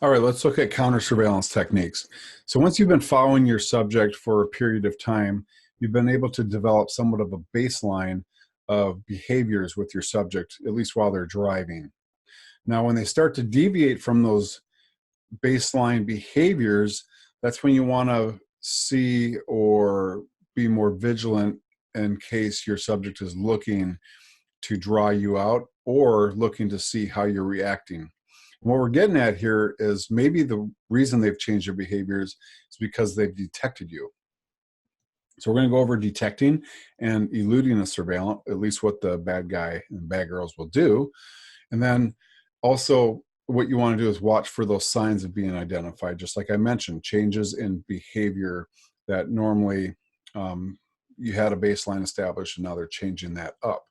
All right, let's look at counter surveillance techniques. So once you've been following your subject for a period of time, you've been able to develop somewhat of a baseline of behaviors with your subject, at least while they're driving. Now, when they start to deviate from those baseline behaviors, that's when you want to see or be more vigilant in case your subject is looking to draw you out or looking to see how you're reacting. What we're getting at here is maybe the reason they've changed their behaviors is because they've detected you. So we're going to go over detecting and eluding a surveillant, at least what the bad guy and bad girls will do. And then also what you want to do is watch for those signs of being identified. Just like I mentioned, changes in behavior that normally you had a baseline established and now they're changing that up.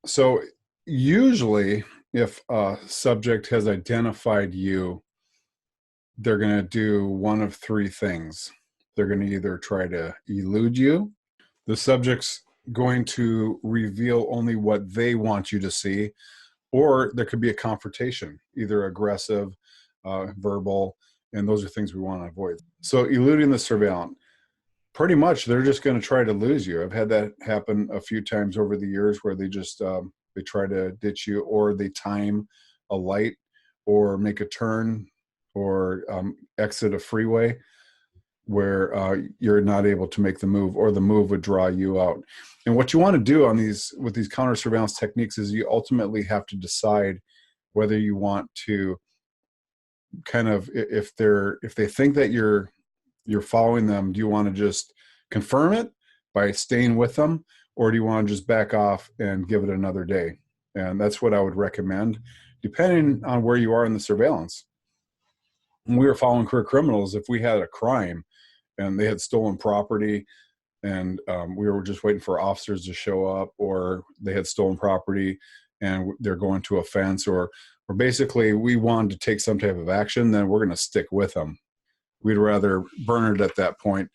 So usually if a subject has identified you, they're going to do one of three things. They're going to either try to elude you, the subject's going to reveal only what they want you to see, or there could be a confrontation, either aggressive, verbal, and those are things we want to avoid. So eluding the surveillant, pretty much they're just going to try to lose you. I've had that happen a few times over the years where they just they try to ditch you, or they time a light or make a turn or exit a freeway where you're not able to make the move, or the move would draw you out. And what you want to do on these with these counter surveillance techniques is you ultimately have to decide whether you want to kind of, if they think that you're following them, do you want to just confirm it by staying with them, or do you want to just back off and give it another day? And that's what I would recommend, depending on where you are in the surveillance. When we were following career criminals, if we had a crime and they had stolen property and we were just waiting for officers to show up, or they had stolen property and they're going to a fence, or basically we wanted to take some type of action, then we're going to stick with them. We'd rather burn it at that point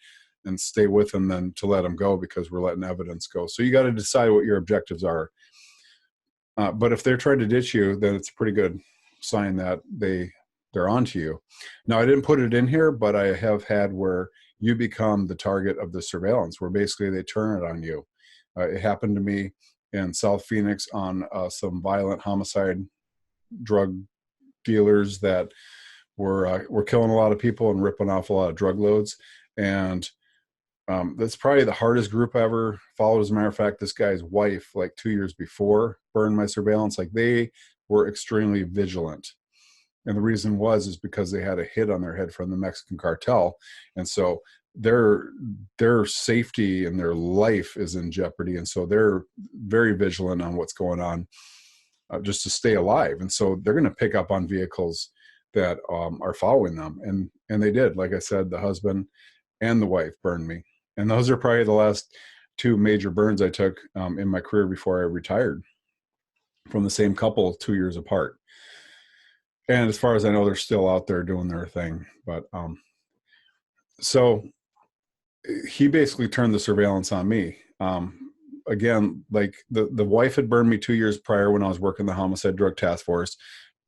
and stay with them than to let them go, because we're letting evidence go. So you got to decide what your objectives are. But if they're trying to ditch you, then it's a pretty good sign that they're onto you. Now, I didn't put it in here, but I have had where you become the target of the surveillance, where basically they turn it on you. It happened to me in South Phoenix on some violent homicide drug dealers that were killing a lot of people and ripping off a lot of drug loads. And that's probably the hardest group I ever followed. As a matter of fact, this guy's wife, like 2 years before, burned my surveillance. Like, they were extremely vigilant. And the reason is because they had a hit on their head from the Mexican cartel. And so their safety and their life is in jeopardy. And so they're very vigilant on what's going on just to stay alive. And so they're going to pick up on vehicles that are following them. And they did. Like I said, the husband and the wife burned me. And those are probably the last two major burns I took in my career before I retired, from the same couple 2 years apart. And as far as I know, they're still out there doing their thing. But so he basically turned the surveillance on me. Again, like the wife had burned me 2 years prior when I was working the Homicide Drug Task Force.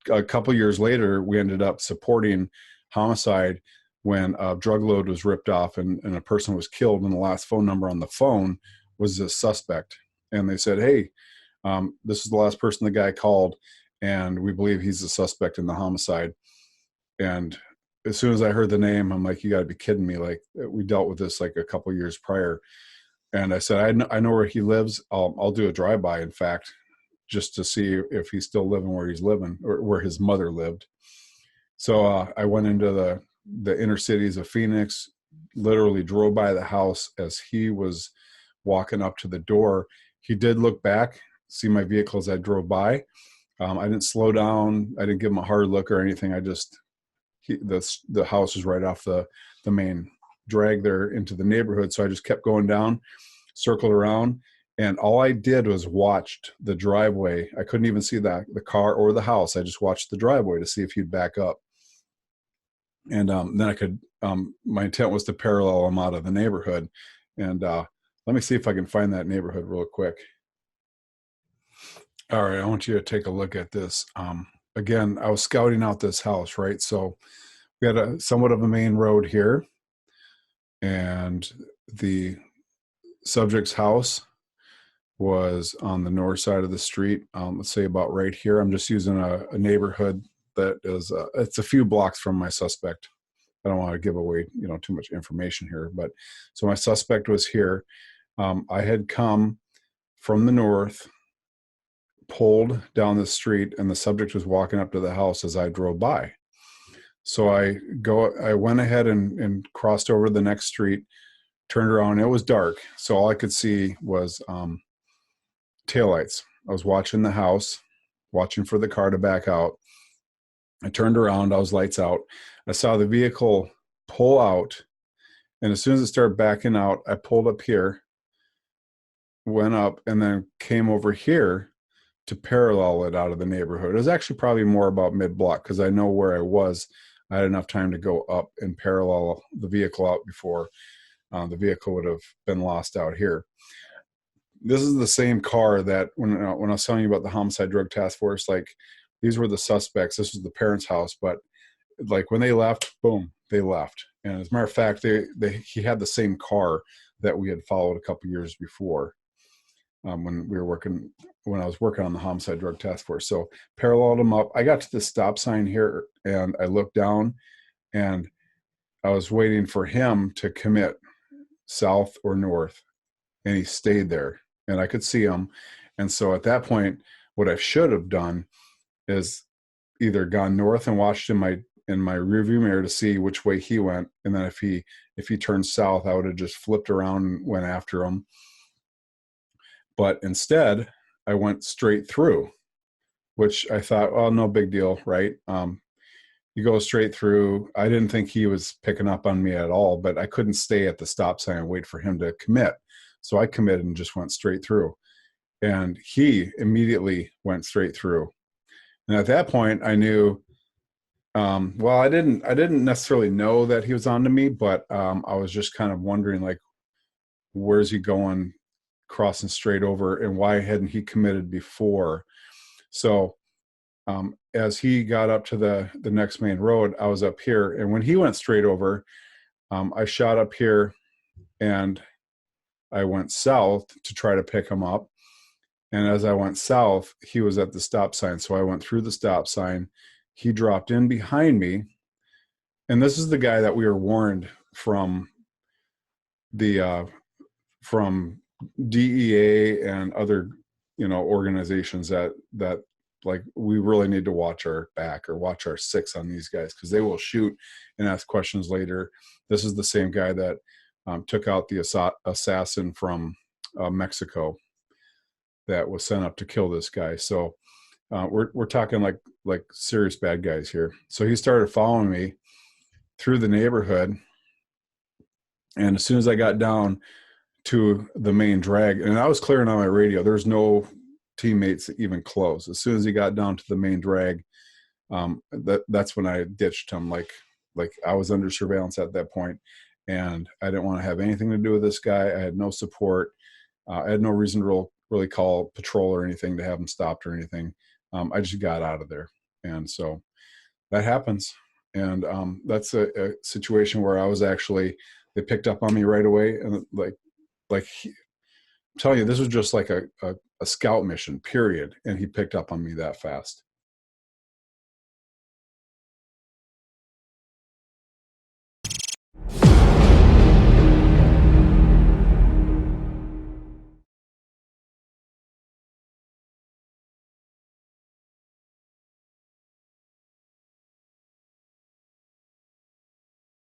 A couple years later, we ended up supporting homicide when a drug load was ripped off and a person was killed, and the last phone number on the phone was a suspect. And they said, hey, this is the last person the guy called, and we believe he's the suspect in the homicide. And as soon as I heard the name, I'm like, you got to be kidding me. Like, we dealt with this like a couple years prior. And I said, I know where he lives. I'll do a drive-by, in fact, just to see if he's still living where he's living, or where his mother lived. So I went into the inner cities of Phoenix, literally drove by the house. As he was walking up to the door, he did look back, see my vehicle as I drove by. I didn't slow down. I didn't give him a hard look or anything. The house was right off the main drag there into the neighborhood. So I just kept going down, circled around, and all I did was watched the driveway. I couldn't even see the car or the house. I just watched the driveway to see if he'd back up. And then I could, my intent was to parallel him out of the neighborhood. And let me see if I can find that neighborhood real quick. All right, I want you to take a look at this. again, I was scouting out this house, right? So we had a somewhat of a main road here, and the subject's house was on the north side of the street. Let's say about right here. I'm just using a neighborhood that is it's a few blocks from my suspect. I don't want to give away, too much information here, but so my suspect was here. I had come from the north, pulled down the street, and the subject was walking up to the house as I drove by. So I went ahead and crossed over the next street, turned around. It was dark, so all I could see was taillights. I was watching the house, watching for the car to back out. I turned around, I was lights out. I saw the vehicle pull out, and as soon as it started backing out, I pulled up here, went up, and then came over here to parallel it out of the neighborhood. It was actually probably more about mid-block because I know where I was. I had enough time to go up and parallel the vehicle out before the vehicle would have been lost out here. This is the same car that when I was telling you about the homicide drug task force, like these were the suspects. This was the parents' house, but like when they left, boom, they left. And as a matter of fact, he had the same car that we had followed a couple years before when I was working on the homicide drug task force. So paralleled him up. I got to the stop sign here and I looked down and I was waiting for him to commit south or north, and he stayed there and I could see him. And so at that point, what I should have done is either gone north and watched in my rearview mirror to see which way he went, and then if he turned south, I would have just flipped around and went after him. But instead, I went straight through, which I thought, well, no big deal, right? You go straight through. I didn't think he was picking up on me at all, but I couldn't stay at the stop sign and wait for him to commit. So I committed and just went straight through. And he immediately went straight through. And at that point, I knew, well, I didn't necessarily know that he was onto me, but I was just kind of wondering, like, where's he going, crossing straight over, and why hadn't he committed before? So as he got up to the next main road, I was up here, and when he went straight over, I shot up here and I went south to try to pick him up. And as I went south, he was at the stop sign. So I went through the stop sign. He dropped in behind me. And this is the guy that we were warned from from DEA and other, organizations that like we really need to watch our back or watch our six on these guys because they will shoot and ask questions later. This is the same guy that took out the assassin from Mexico that was sent up to kill this guy. So we're talking like serious bad guys here. So he started following me through the neighborhood, and as soon as I got down to the main drag, and I was clearing on my radio, there's no teammates even close. As soon as he got down to the main drag, that's when I ditched him. Like I was under surveillance at that point, and I didn't want to have anything to do with this guy. I had no support. I had no reason to really call patrol or anything to have him stopped or anything. I just got out of there. And so that happens. And that's a situation where I was they picked up on me right away. And I'm telling you, this was just like a scout mission, period. And he picked up on me that fast.